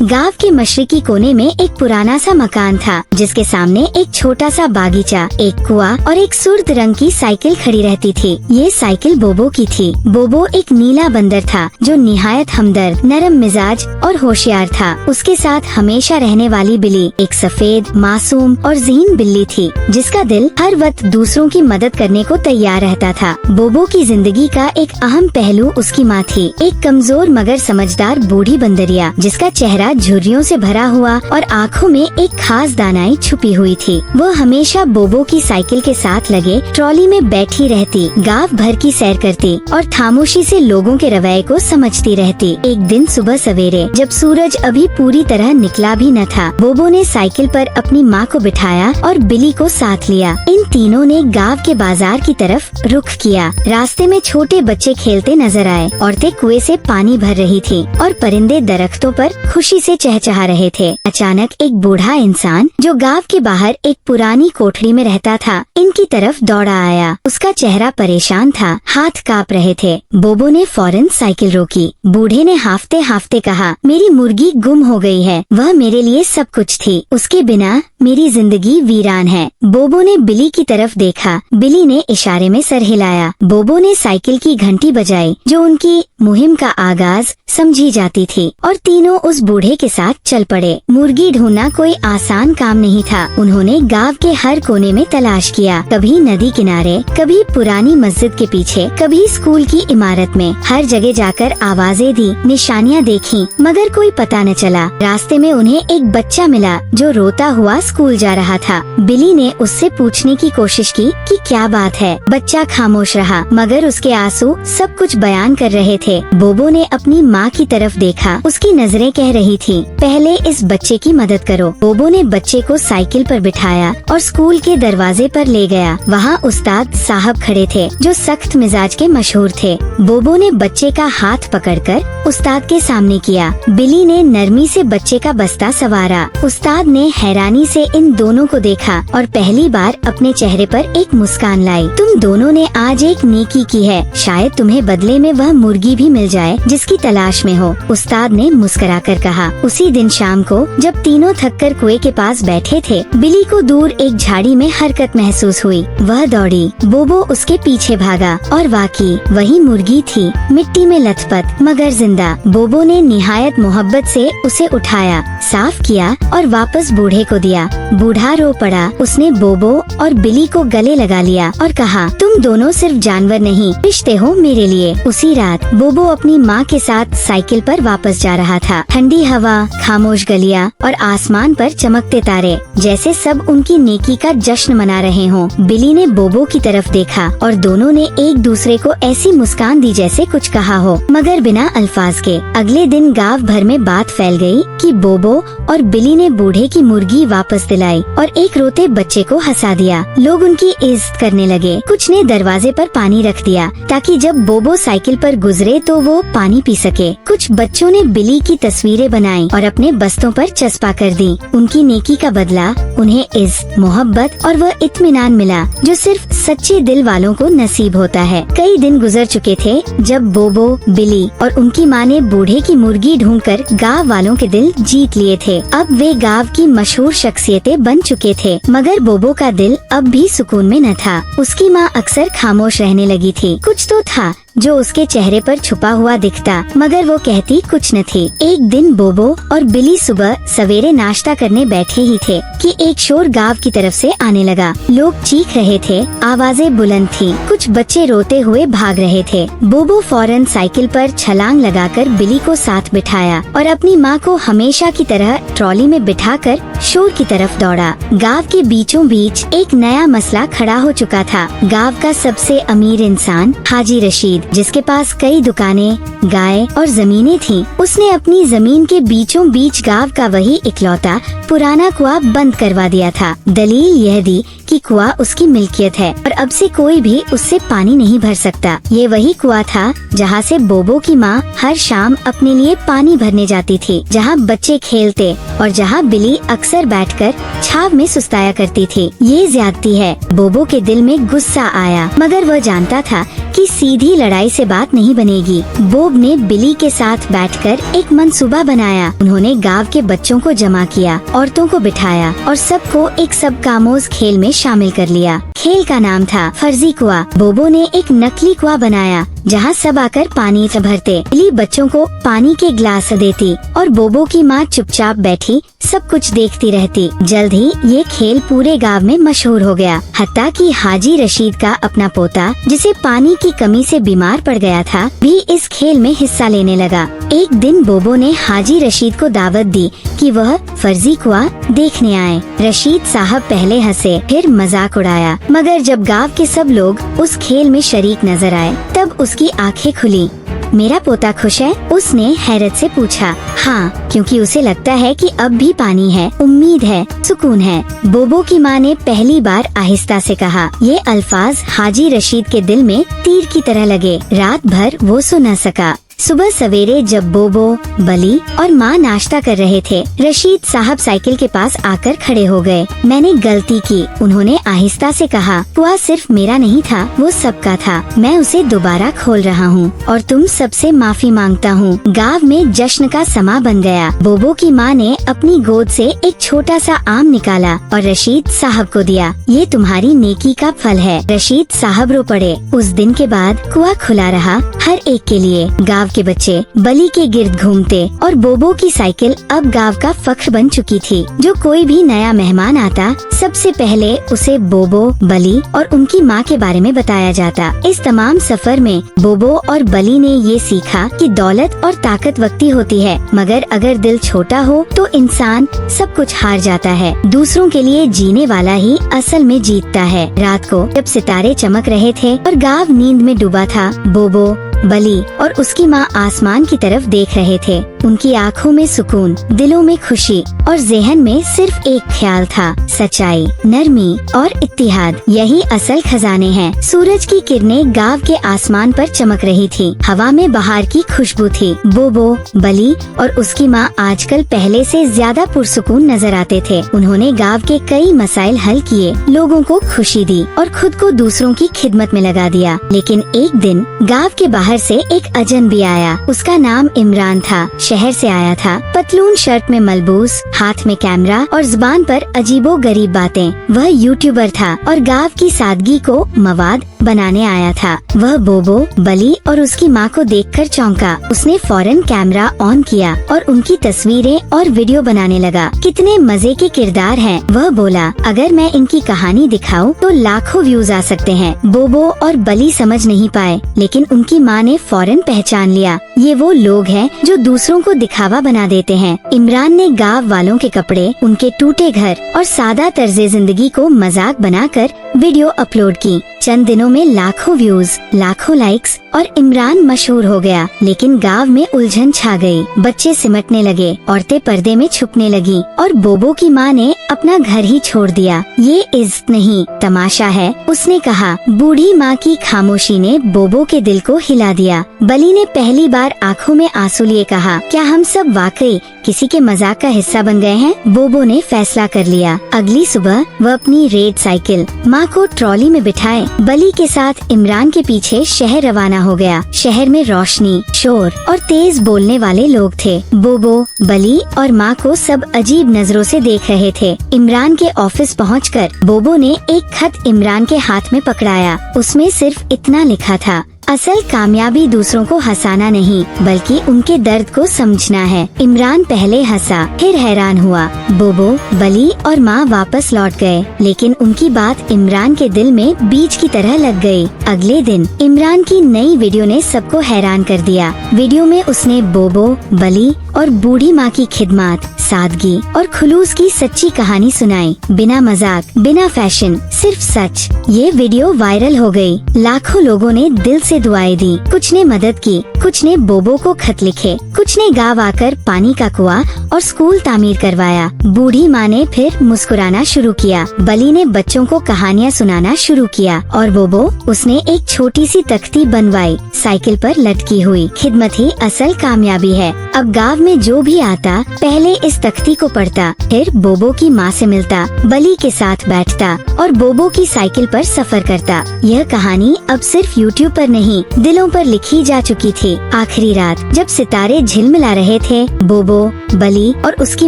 गांव के मशरकी कोने में एक पुराना सा मकान था, जिसके सामने एक छोटा सा बागीचा, एक कुआं और एक सुर्द रंग की साइकिल खड़ी रहती थी। ये साइकिल बोबो की थी। बोबो एक नीला बंदर था जो निहायत हमदर्द, नरम मिजाज और होशियार था। उसके साथ हमेशा रहने वाली बिली एक सफेद, मासूम और ज़हीन बिल्ली थी, जिसका दिल हर वक्त दूसरों की मदद करने को तैयार रहता था। बोबो की जिंदगी का एक अहम पहलू उसकी माँ थी, एक कमजोर मगर समझदार बूढ़ी बंदरिया, जिसका चेहरा झुर्रियों से भरा हुआ और आँखों में एक खास दानाई छुपी हुई थी। वो हमेशा बोबो की साइकिल के साथ लगे ट्रॉली में बैठी रहती, गांव भर की सैर करती और खामोशी से लोगों के रवैये को समझती रहती। एक दिन सुबह सवेरे, जब सूरज अभी पूरी तरह निकला भी न था, बोबो ने साइकिल पर अपनी माँ को बिठाया और बिली को साथ लिया। इन तीनों ने गांव के बाजार की तरफ रुख किया। रास्ते में छोटे बच्चे खेलते नजर आए, औरतें कुएं से पानी भर रही थी और परिंदे दरख्तों पर खुशी से चहचहा रहे थे। अचानक एक बूढ़ा इंसान जो गांव के बाहर एक पुरानी कोठरी में रहता था, इनकी तरफ दौड़ा आया। उसका चेहरा परेशान था, हाथ कांप रहे थे। बोबो ने फौरन साइकिल रोकी। बूढ़े ने हाफते हाफते कहा, मेरी मुर्गी गुम हो गई है, वह मेरे लिए सब कुछ थी, उसके बिना मेरी जिंदगी वीरान है। बोबो ने बिली की तरफ देखा। बिली ने इशारे में सर हिलाया। बोबो ने साइकिल की घंटी बजाई, जो उनकी मुहिम का आगाज समझी जाती थी, और तीनों उस बूढ़े के साथ चल पड़े। मुर्गी ढूंढना कोई आसान काम नहीं था। उन्होंने गांव के हर कोने में तलाश किया, कभी नदी किनारे, कभी पुरानी मस्जिद के पीछे, कभी स्कूल की इमारत में। हर जगह जाकर आवाजें दी, निशानियां देखी, मगर कोई पता न चला। रास्ते में उन्हें एक बच्चा मिला जो रोता हुआ स्कूल जा रहा था। बिली ने उससे पूछने की कोशिश की कि क्या बात है। बच्चा खामोश रहा, मगर उसके आंसू सब कुछ बयान कर रहे थे। बोबो ने अपनी माँ की तरफ देखा। उसकी नजरें कह रही थी, पहले इस बच्चे की मदद करो। बोबो ने बच्चे को साइकिल पर बिठाया और स्कूल के दरवाजे पर ले गया। वहाँ उस्ताद साहब खड़े थे, जो सख्त मिजाज के मशहूर थे। बोबो ने बच्चे का हाथ पकड़कर उस्ताद के सामने किया। बिली ने नरमी से बच्चे का बस्ता संवारा। उस्ताद ने हैरानी से इन दोनों को देखा और पहली बार अपने चेहरे पर एक मुस्कान लाई। तुम दोनों ने आज एक नेकी की है, शायद तुम्हें बदले में वह मुर्गी भी मिल जाए जिसकी तलाश में हो, उस्ताद ने मुस्कुराकर कहा। उसी दिन शाम को जब तीनों थककर कुएं के पास बैठे थे, बिली को दूर एक झाड़ी में हरकत महसूस हुई। वह दौड़ी। बोबो उसके पीछे भागा और वाकई वही मुर्गी थी, मिट्टी में लथपथ मगर जिंदा। बोबो ने निहायत मोहब्बत से उसे उठाया, साफ किया और वापस बूढ़े को दिया। बूढ़ा रो पड़ा। उसने बोबो और बिली को गले लगा लिया और कहा, तुम दोनों सिर्फ जानवर नहीं, रिश्ते हो मेरे लिए। उसी रात बोबो अपनी माँ के साथ साइकिल पर वापस जा रहा था। ठंडी हवा, खामोश गलियां और आसमान पर चमकते तारे, जैसे सब उनकी नेकी का जश्न मना रहे हों। बिली ने बोबो की तरफ देखा और दोनों ने एक दूसरे को ऐसी मुस्कान दी जैसे कुछ कहा हो, मगर बिना अल्फाज के। अगले दिन गांव भर में बात फैल गई कि बोबो और बिली ने बूढ़े की मुर्गी वापस दिलाई और एक रोते बच्चे को हंसा दिया। लोग उनकी इज्जत करने लगे। कुछ ने दरवाजे पर पानी रख दिया ताकि जब बोबो साइकिल पर गुजरे तो वो पानी पी सके। कुछ बच्चों ने बिली की तस्वीरें बनाई और अपने बस्तों पर चस्पा कर दी। उनकी नेकी का बदला उन्हें इज्जत, मोहब्बत और वह इत्मीनान मिला जो सिर्फ सच्चे दिल वालों को नसीब होता है। कई दिन गुजर चुके थे जब बोबो, बिली और उनकी माँ ने बूढ़े की मुर्गी ढूंढकर गांव वालों के दिल जीत लिए थे। अब वे गांव की मशहूर शख्सियतें बन चुके थे, मगर बोबो का दिल अब भी सुकून में न था। उसकी माँ अक्सर खामोश रहने लगी थी। कुछ तो था जो उसके चेहरे पर छुपा हुआ दिखता, मगर वो कहती कुछ न थी। एक दिन बोबो और बिली सुबह सवेरे नाश्ता करने बैठे ही थे कि एक शोर गांव की तरफ से आने लगा। लोग चीख रहे थे, आवाजें बुलंद थी, कुछ बच्चे रोते हुए भाग रहे थे। बोबो फौरन साइकिल पर छलांग लगाकर बिली को साथ बिठाया और अपनी माँ को हमेशा की तरह ट्रॉली में बिठाकर शोर की तरफ दौड़ा। गांव के बीचों बीच एक नया मसला खड़ा हो चुका था। गांव का सबसे अमीर इंसान हाजी रशीद, जिसके पास कई दुकानें, गाय और जमीनें थीं, उसने अपनी जमीन के बीचों बीच गांव का वही इकलौता पुराना कुआं बंद करवा दिया था। दलील यह दी कि कुआं उसकी मिल्कियत है और अब से कोई भी उससे पानी नहीं भर सकता। ये वही कुआं था जहाँ से बोबो की माँ हर शाम अपने लिए पानी भरने जाती थी, जहाँ बच्चे खेलते और जहाँ बिली अक्सर बैठकर छाव में सुस्ताया करती थी। ये ज्यादती है। बोबो के दिल में गुस्सा आया, मगर वह जानता था कि सीधी लड़ाई लड़ाई से बात नहीं बनेगी। बोब ने बिली के साथ बैठकर एक मंसूबा बनाया। उन्होंने गांव के बच्चों को जमा किया, औरतों को बिठाया और सबको एक सब कामोज खेल में शामिल कर लिया। खेल का नाम था फर्जी कुआं। बोबो ने एक नकली कुआं बनाया जहां सब आकर पानी से भरते। बिली बच्चों को पानी के गिलास देती और बोबो की माँ चुपचाप बैठी सब कुछ देखती रहती। जल्द ही ये खेल पूरे गांव में मशहूर हो गया, हत्ता कि हाजी रशीद का अपना पोता, जिसे पानी की कमी से बीमार पड़ गया था, भी इस खेल में हिस्सा लेने लगा। एक दिन बोबो ने हाजी रशीद को दावत दी कि वह फर्जी कुआं देखने आए। रशीद साहब पहले हंसे, फिर मजाक उड़ाया, मगर जब गांव के सब लोग उस खेल में शरीक नजर आए तब उसकी आंखें खुली। मेरा पोता खुश है? उसने हैरत से पूछा। हाँ, क्योंकि उसे लगता है कि अब भी पानी है, उम्मीद है, सुकून है। बोबो की माँ ने पहली बार आहिस्ता से कहा। ये अल्फाज हाजी रशीद के दिल में तीर की तरह लगे। रात भर वो सो न सका। सुबह सवेरे जब बोबो, बली और माँ नाश्ता कर रहे थे, रशीद साहब साइकिल के पास आकर खड़े हो गए। मैंने गलती की, उन्होंने आहिस्ता से कहा। कुआं सिर्फ मेरा नहीं था, वो सबका था। मैं उसे दोबारा खोल रहा हूँ और तुम सबसे माफी मांगता हूँ। गांव में जश्न का समा बन गया। बोबो की माँ ने अपनी गोद से एक छोटा सा आम निकाला और रशीद साहब को दिया। ये तुम्हारी नेकी का फल है। रशीद साहब रो पड़े। उस दिन के बाद कुआं खुला रहा हर एक के लिए। गांव के बच्चे बली के गिर्द घूमते और बोबो की साइकिल अब गांव का फख्र बन चुकी थी। जो कोई भी नया मेहमान आता, सबसे पहले उसे बोबो, बली और उनकी माँ के बारे में बताया जाता। इस तमाम सफर में बोबो और बली ने ये सीखा कि दौलत और ताकत वक्ती होती है, मगर अगर दिल छोटा हो तो इंसान सब कुछ हार जाता है। दूसरों के लिए जीने वाला ही असल में जीतता है। रात को जब सितारे चमक रहे थे और गांव नींद में डूबा था, बोबो, बली और उसकी माँ आसमान की तरफ देख रहे थे। उनकी आँखों में सुकून, दिलों में खुशी और ज़हन में सिर्फ एक ख्याल था, सच्चाई, नरमी और इत्तिहाद। यही असल खजाने हैं। सूरज की किरणें गांव के आसमान पर चमक रही थी। हवा में बहार की खुशबू थी। बोबो, बली और उसकी माँ आजकल पहले से ज्यादा पुरसुकून नजर आते थे। उन्होंने गांव के कई मसाइल हल किए, लोगों को खुशी दी और खुद को दूसरों की खिदमत में लगा दिया। लेकिन एक दिन गांव के बाहर से एक अजनबी आया। उसका नाम इमरान था। शहर से आया था, पतलून शर्ट में मलबूस, हाथ में कैमरा और जुबान पर अजीबो गरीब बातें। वह यूट्यूबर था और गांव की सादगी को मवाद बनाने आया था। वह बोबो, बली और उसकी माँ को देखकर चौंका। उसने फौरन कैमरा ऑन किया और उनकी तस्वीरें और वीडियो बनाने लगा। कितने मजे के किरदार हैं, वह बोला। अगर मैं इनकी कहानी दिखाऊं तो लाखों व्यूज आ सकते हैं। बोबो और बली समझ नहीं पाए, लेकिन उनकी माँ ने फौरन पहचान लिया। ये वो लोग हैं जो दूसरों को दिखावा बना देते हैं। इमरान ने गांव वालों के कपड़े, उनके टूटे घर और सादा तर्जे जिंदगी को मजाक बनाकर वीडियो अपलोड की। चंद दिनों में लाखों व्यूज, लाखों लाइक्स और इमरान मशहूर हो गया। लेकिन गांव में उलझन छा गई। बच्चे सिमटने लगे, औरतें पर्दे में छुपने लगी और बोबो की माँ ने अपना घर ही छोड़ दिया। ये इज्जत नहीं, तमाशा है, उसने कहा। बूढ़ी माँ की खामोशी ने बोबो के दिल को हिला दिया। बली ने पहली बार आंखों में आंसू लिए कहा, क्या हम सब वाकई किसी के मजाक का हिस्सा बन गए हैं? बोबो ने फैसला कर लिया। अगली सुबह वह अपनी रेड साइकिल, माँ को ट्रॉली में बिठाए बली के साथ इमरान के पीछे शहर रवाना हो गया। शहर में रोशनी, शोर और तेज बोलने वाले लोग थे। बोबो, बली और माँ को सब अजीब नजरों से देख रहे थे। इमरान के ऑफिस पहुंचकर बोबो ने एक खत इमरान के हाथ में पकड़ाया। उसमें सिर्फ इतना लिखा था, असल कामयाबी दूसरों को हंसाना नहीं, बल्कि उनके दर्द को समझना है। इमरान पहले हंसा, फिर हैरान हुआ। बोबो, बली और माँ वापस लौट गए, लेकिन उनकी बात इमरान के दिल में बीज की तरह लग गई। अगले दिन इमरान की नई वीडियो ने सबको हैरान कर दिया। वीडियो में उसने बोबो, बली और बूढ़ी माँ की खिदमत, सादगी और खुलूस की सच्ची कहानी सुनाई। बिना मजाक, बिना फैशन, सिर्फ सच। ये वीडियो वायरल हो गई। लाखों लोगों ने दिल से दुआएं दी। कुछ ने मदद की, कुछ ने बोबो को खत लिखे, कुछ ने गाँव आकर पानी का कुआं और स्कूल तामीर करवाया। बूढ़ी माँ ने फिर मुस्कुराना शुरू किया। बली ने बच्चों को कहानियाँ सुनाना शुरू किया और बोबो, उसने एक छोटी सी तख्ती बनवाई, साइकिल पर लटकी हुई। खिदमत ही असल कामयाबी है। अब गाँव में जो भी आता, पहले इस इस तख्ती को पढ़ता, फिर बोबो की माँ से मिलता, बली के साथ बैठता और बोबो की साइकिल पर सफर करता। यह कहानी अब सिर्फ YouTube पर नहीं, दिलों पर लिखी जा चुकी थी। आखिरी रात जब सितारे झिलमिला रहे थे, बोबो, बली और उसकी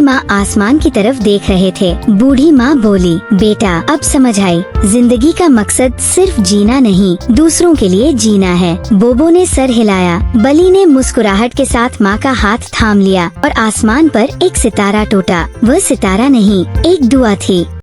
माँ आसमान की तरफ देख रहे थे। बूढ़ी माँ बोली, बेटा अब समझ आई, जिंदगी का मकसद सिर्फ जीना नहीं, दूसरों के लिए जीना है। बोबो ने सर हिलाया, बली ने मुस्कुराहट के साथ माँ का हाथ थाम लिया और आसमान पर एक सितारा टूटा। वह सितारा नहीं, एक दुआ थी।